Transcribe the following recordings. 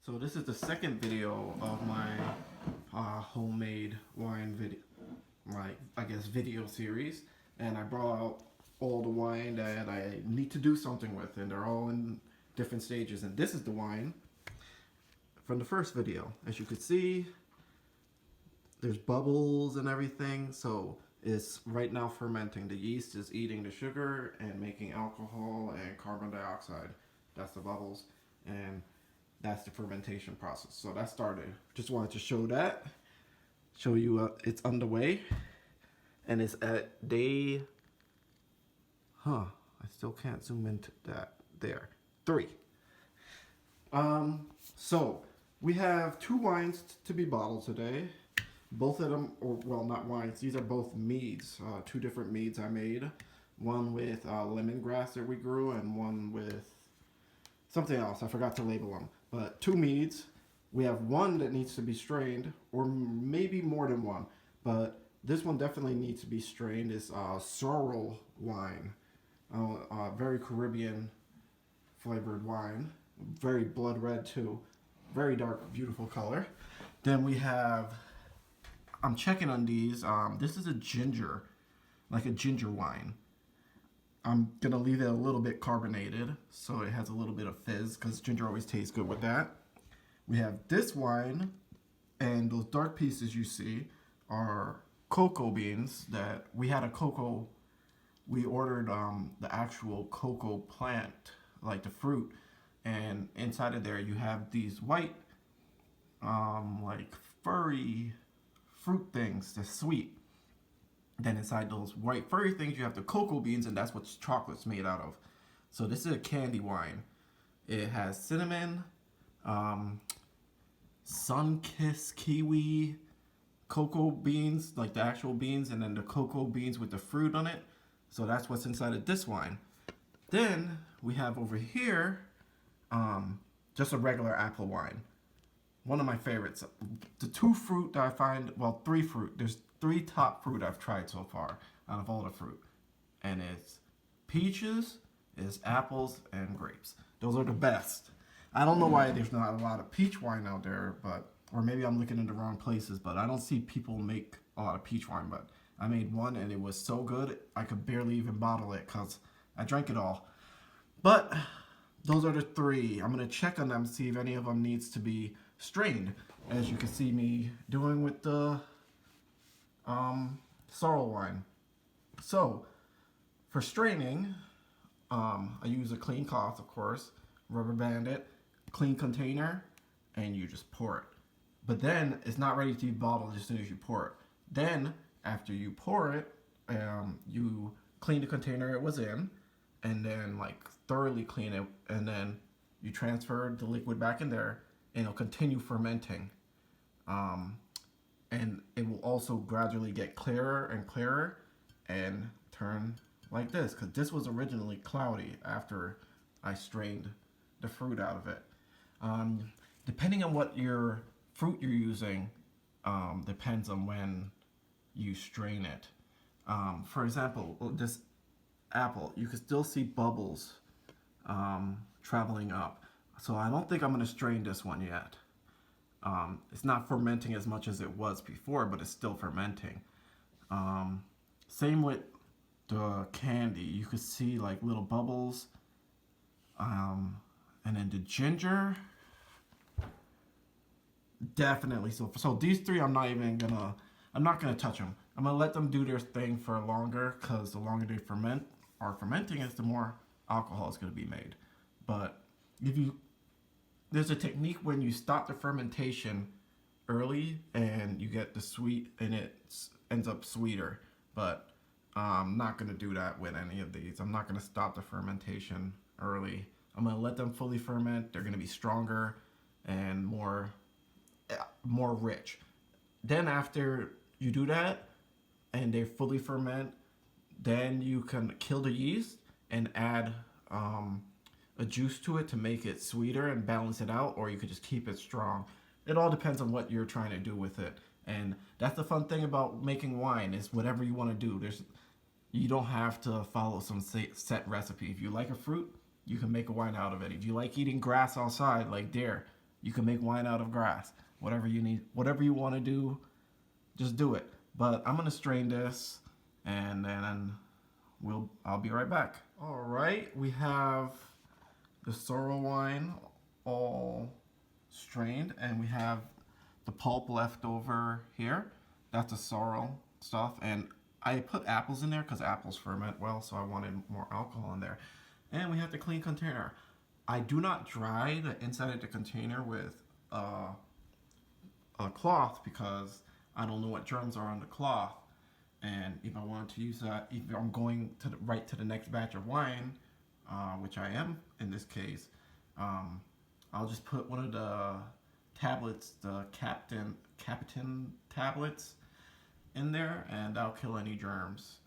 So this is the second video of my homemade wine video, I guess video series, and I brought out all the wine that I need to do something with, and they're all in different stages. And this is the wine from the first video. As you can see, there's bubbles and everything, so it's right now fermenting. The yeast is eating the sugar and making alcohol and carbon dioxide. That's the bubbles, and that's the fermentation process. So that started. Just wanted to show you it's underway, and it's at day. I still can't zoom into that. There, 3. So we have 2 wines to be bottled today. Both of them, or well, not wines. These are both meads. 2 different meads I made. One with lemongrass that we grew, and one with something else. I forgot to label them. But 2 meads. We have one that needs to be strained, or maybe more than one. But this one definitely needs to be strained. It's sorrel wine. Very Caribbean flavored wine. Very blood red too. Very dark, beautiful color. Then we have, I'm checking on these. This is a ginger, like a ginger wine. I'm gonna leave it a little bit carbonated so it has a little bit of fizz because ginger always tastes good with that. We have this wine, and those dark pieces you see are cocoa beans that we had a cocoa. We ordered the actual cocoa plant, like the fruit, and inside of there you have these white, like furry fruit things that's sweet. Then inside those white furry things you have the cocoa beans, and that's what chocolate's made out of. So this is a candy wine. It has cinnamon, sun-kissed kiwi, cocoa beans, like the actual beans, and then the cocoa beans with the fruit on it. So that's what's inside of this wine. Then we have over here just a regular apple wine. One of my favorites. The 2 fruit that I find, well, 3 fruit. There's 3 top fruit I've tried so far out of all the fruit. And it's peaches, it's apples, and grapes. Those are the best. I don't know why there's not a lot of peach wine out there, or maybe I'm looking in the wrong places, but I don't see people make a lot of peach wine. But I made one and it was so good, I could barely even bottle it because I drank it all. But those are the 3. I'm going to check on them, see if any of them needs to be strained, as you can see me doing with the sorrel wine. So for straining, I use a clean cloth, of course, rubber band it, clean container, and you just pour it. But then it's not ready to be bottled as soon as you pour it. Then after you pour it, you clean the container it was in, and then like thoroughly clean it, and then you transfer the liquid back in there, and it'll continue fermenting. And it will also gradually get clearer and clearer and turn like this, because this was originally cloudy after I strained the fruit out of it. Depending on what your fruit you're using, depends on when you strain it. For example, this apple, you can still see bubbles traveling up. So I don't think I'm going to strain this one yet. It's not fermenting as much as it was before, but it's still fermenting. Same with the candy. You could see like little bubbles. And then the ginger, definitely. So these 3, I'm not gonna touch them. I'm gonna let them do their thing for longer, because the longer they are fermenting is the more alcohol is gonna be made. But there's a technique when you stop the fermentation early and you get the sweet, and it ends up sweeter. But I'm not gonna do that with any of these. I'm not gonna stop the fermentation early. I'm gonna let them fully ferment. They're gonna be stronger and more rich. Then after you do that and they fully ferment, then you can kill the yeast and add a juice to it to make it sweeter and balance it out, or you could just keep it strong. It all depends on what you're trying to do with it. And that's the fun thing about making wine, is whatever you want to do. You don't have to follow some set recipe. If you like a fruit, you can make a wine out of it. If you like eating grass outside like deer, You can make wine out of grass. Whatever you need, whatever you want to do, just do it. But I'm gonna strain this, and then I'll be right back. All right, we have the sorrel wine all strained, and we have the pulp left over here. That's the sorrel stuff, and I put apples in there because apples ferment well, so I wanted more alcohol in there. And we have the clean container. I do not dry the inside of the container with a cloth because I don't know what germs are on the cloth. And if I want to use that, if I'm going to right to the next batch of wine, which I am in this case, I'll just put one of the tablets, the Capitan tablets, in there, and that'll kill any germs,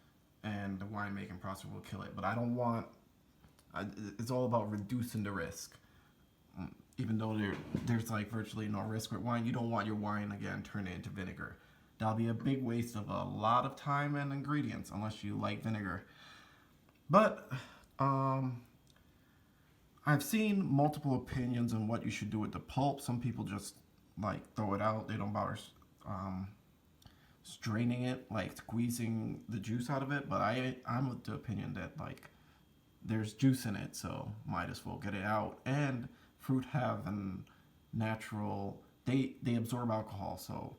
and the winemaking process will kill it. But I don't want. It's all about reducing the risk. Even though there's like virtually no risk with wine, you don't want your wine again turned into vinegar. That'll be a big waste of a lot of time and ingredients unless you like vinegar. But I've seen multiple opinions on what you should do with the pulp. Some people just like throw it out. They don't bother straining it, like squeezing the juice out of it. But I'm of the opinion that like there's juice in it, so might as well get it out. And fruit have an natural, they absorb alcohol, so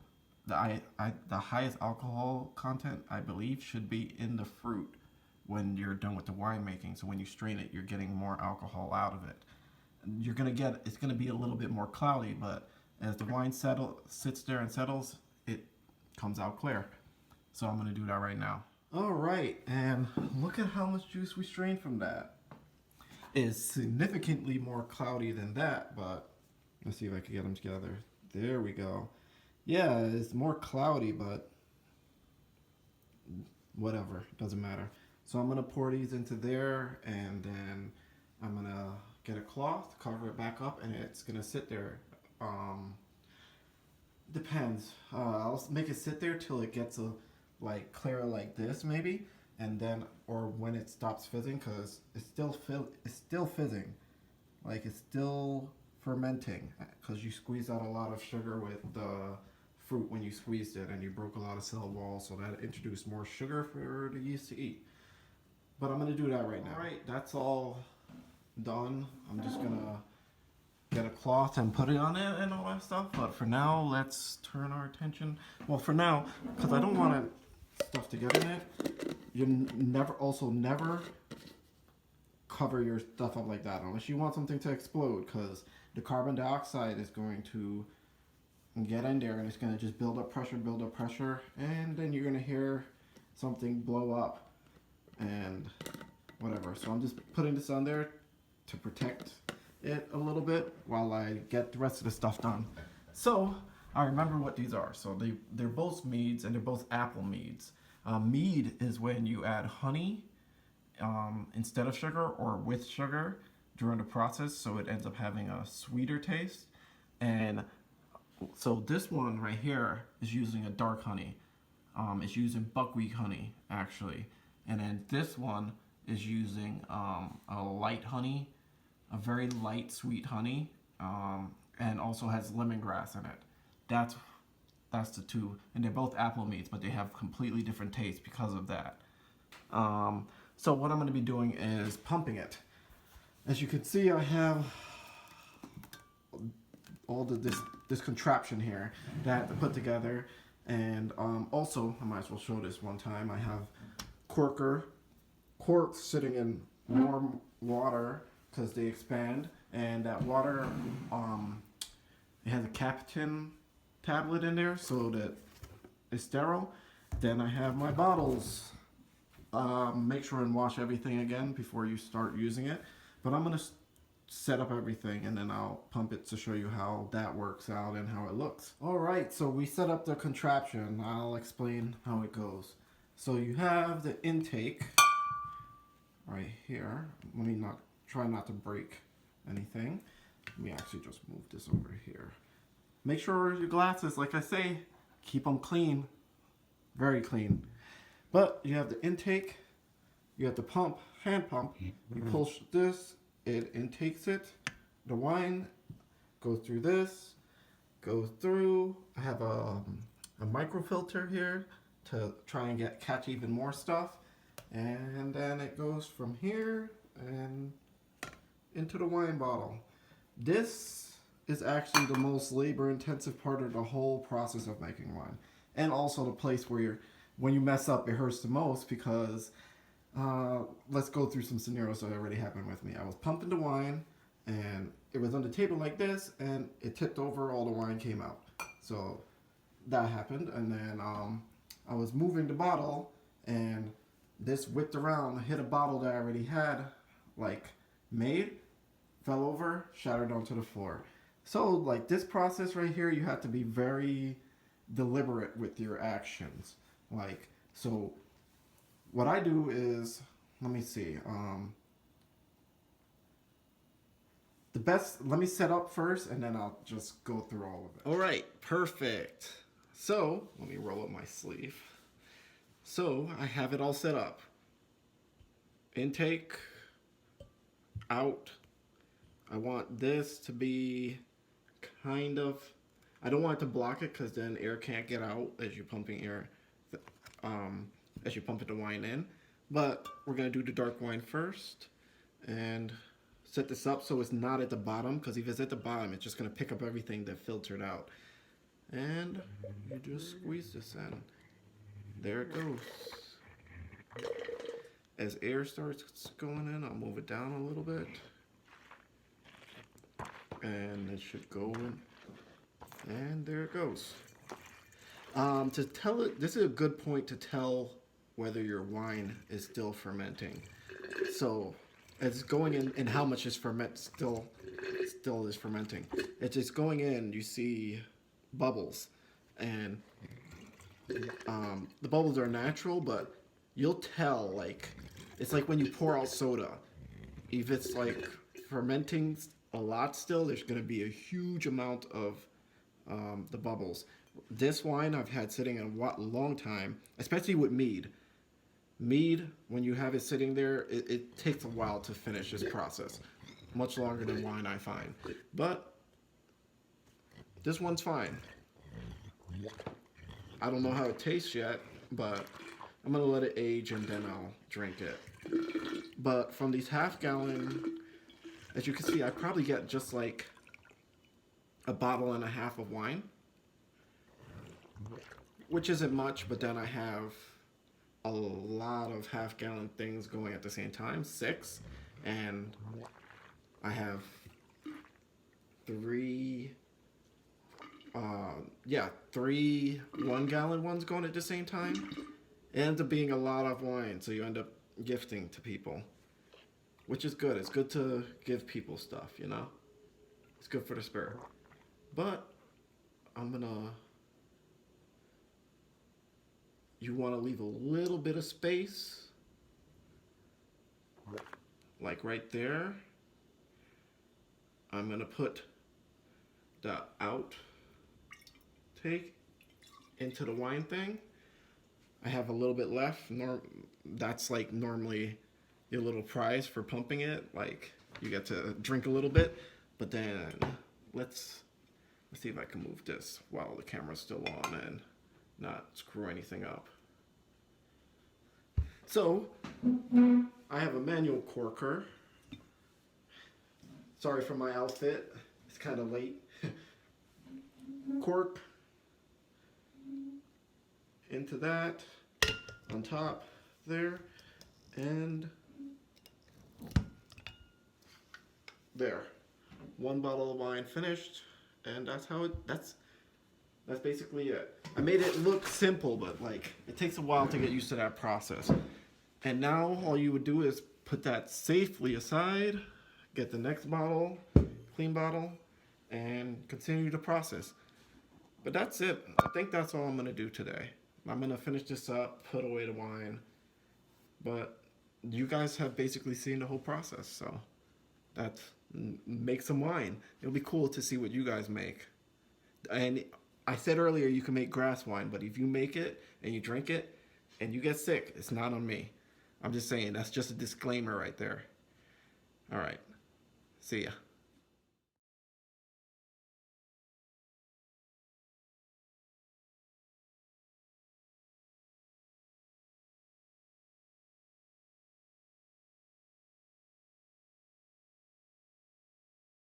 the highest alcohol content, I believe, should be in the fruit when you're done with the winemaking. So when you strain it, you're getting more alcohol out of it. It's gonna be a little bit more cloudy, but as the wine sits there and settles, it comes out clear. So I'm gonna do that right now. All right, and look at how much juice we strained from that. It's significantly more cloudy than that, but let's see if I can get them together. There we go. Yeah, it's more cloudy, but whatever, doesn't matter. So I'm gonna pour these into there, and then I'm gonna get a cloth, cover it back up, and it's gonna sit there. Depends. I'll make it sit there till it gets like clear like this maybe, and then or when it stops fizzing, because it's still fizzing, like it's still fermenting, because you squeezed out a lot of sugar with the fruit when you squeezed it, and you broke a lot of cell walls, so that introduced more sugar for the yeast to eat. But I'm gonna do that right now. All right, that's all done. I'm just gonna get a cloth and put it on it and all that stuff. But for now, let's turn our attention. Well, for now, because I don't want stuff to get in it. You never cover your stuff up like that unless you want something to explode, because the carbon dioxide is going to get in there and it's going to just build up pressure, and then you're going to hear something blow up and whatever. So I'm just putting this on there to protect it a little bit while I get the rest of the stuff done. So I remember what these are. So they're both meads, and they're both apple meads. Mead is when you add honey instead of sugar or with sugar during the process, so it ends up having a sweeter taste. And so this one right here is using a dark honey. It's using buckwheat honey actually, and then this one is using a light honey, a very light sweet honey, and also has lemongrass in it. That's the two, and they're both apple meads, but they have completely different tastes because of that. So what I'm going to be doing is pumping it. As you can see, I have all this contraption here that I have to put together, and also I might as well show this one time. I have corks sitting in warm water because they expand, and that water it has a Capitan tablet in there so that it's sterile. Then I have my bottles. Make sure and wash everything again before you start using it. But I'm gonna set up everything and then I'll pump it to show you how that works out and how it looks. All right, so we set up the contraption. I'll explain how it goes. So you have the intake right here. Let me try not to break anything. Let me actually just move this over here. Make sure your glasses, like I say, keep them clean, very clean. But you have the intake, you have the pump, hand pump. You push this, it intakes it. The wine goes through this, goes through. I have a microfilter here to try and catch even more stuff. And then it goes from here and into the wine bottle. This is actually the most labor intensive part of the whole process of making wine. And also the place where when you mess up, it hurts the most because let's go through some scenarios that already happened with me. I was pumping the wine and it was on the table like this and it tipped over, all the wine came out. So that happened, and then I was moving the bottle and this whipped around, hit a bottle that I already had like made, fell over, shattered onto the floor. So like this process right here, you have to be very deliberate with your actions. Like, so what I do is, let me see, let me set up first and then I'll just go through all of it. All right, perfect. So let me roll up my sleeve. So I have it all set up. Intake, out. I want this to be kind of, I don't want it to block it because then air can't get out as you're pumping air, as you're pumping the wine in. But we're gonna do the dark wine first and set this up so it's not at the bottom, because if it's at the bottom, it's just gonna pick up everything that filtered out. And you just squeeze this in. There it goes. As air starts going in, I'll move it down a little bit. And it should go in. And there it goes. To tell it, this is a good point to tell whether your wine is still fermenting. So it's going in and how much is still is fermenting. It's just going in, you see bubbles, and the bubbles are natural, but you'll tell, like, it's like when you pour out soda. If it's like fermenting a lot still, there's going to be a huge amount of the bubbles. This wine I've had sitting a long time, especially with mead. Mead, when you have it sitting there, it takes a while to finish this process. Much longer than wine, I find. But this one's fine. I don't know how it tastes yet, but I'm going to let it age and then I'll drink it. But from these half-gallon, as you can see, I probably get just like a bottle and a half of wine, which isn't much, but then I have a lot of half-gallon things going at the same time, 6, and I have 3 1-gallon ones going at the same time. It ends up being a lot of wine, so you end up gifting to people, which is good. It's good to give people stuff, you know? It's good for the spirit. But you want to leave a little bit of space, like right there. I'm going to put the outtake into the wine thing. I have a little bit left. That's like normally your little prize for pumping it. Like, you get to drink a little bit. But then let's see if I can move this while the camera's still on and not screw anything up. So I have a manual corker. Sorry for my outfit. It's kind of late. Cork into that, on top there, and there. 1 bottle of wine finished, and that's basically it. I made it look simple, but like it takes a while to get used to that process. And now all you would do is put that safely aside, get the next bottle, clean bottle, and continue the process. But that's it. I think that's all I'm gonna do today. I'm gonna finish this up, put away the wine. But you guys have basically seen the whole process, so make some wine. It'll be cool to see what you guys make. And I said earlier you can make grass wine, but if you make it and you drink it and you get sick, it's not on me. I'm just saying, that's just a disclaimer right there. All right, see ya.